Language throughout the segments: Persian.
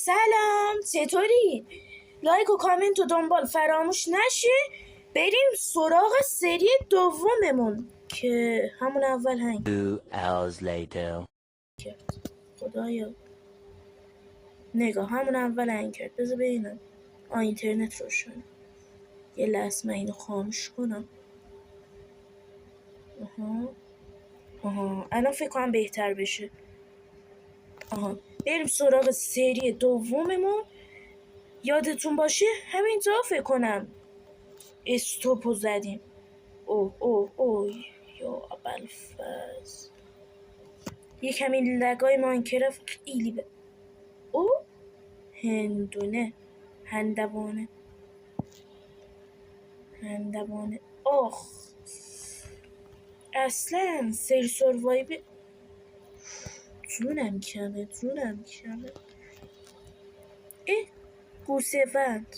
سلام، چطوری؟ لایک و کامنت و دنبال فراموش نشه. بریم سراغ سری دوممون که همون اول هنگ 2 hours later. کرد. خدایا نگاه همون اول هنگ کرد. بذار ببینم. اینترنت روشن. یه لحظه من اینو خاموش کنم. الان فکر کنم بهتر بشه. بریم سراغ سری دوممون. یادتون باشه همینجا فکر کنم استوپو زدیم. اوه یا ابوالفضل، یه کمی لگای ماینکرافت خیلی هندوانه اصلا سری سروایو جونم کمه. گوسفند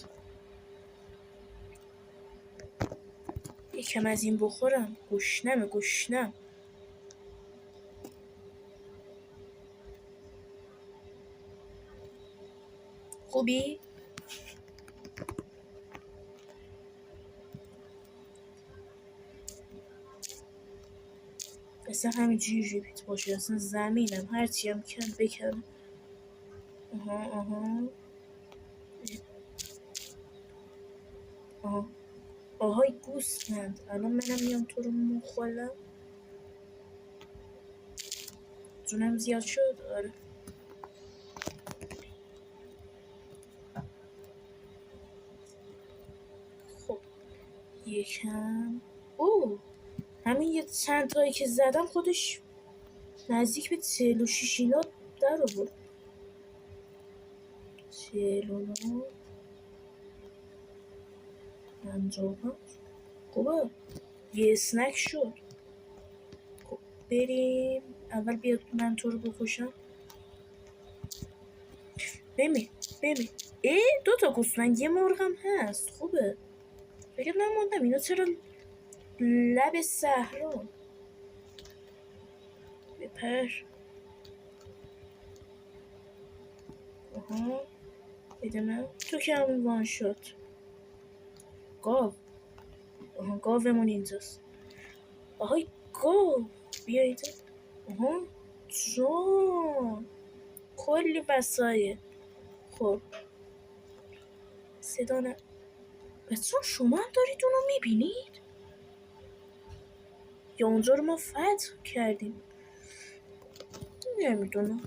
یکم از این بخورم. گشنم. خوبی؟ اصلا همینجوری ریپیت باشه. اصلا زمینم هرچی هم بکنم. آهای گوسفند، الان منم میام تو رو مخالم. جونم زیاد شد. آره خب یکم همین یه چند تایی که زدم خودش نزدیک به 46 اینا در آورد. 49 55. خوبه یه اسنک شد. خب بریم اول بیاد من تو رو بکشم. بمیر. 2 تا گوسفند یه مرغم هست. خوبه. فکر نموندم اینا چرا لب صحرا بپر. بده من. تو که همون وان شد. گاومون اینجاست. آهای گاو بیا اینجا. جان کلی وسایل. خب صدا نه. بچه شما هم دارید اونو میبینید؟ یا اونجا رو ما فتح کردیم؟ نمیدونم.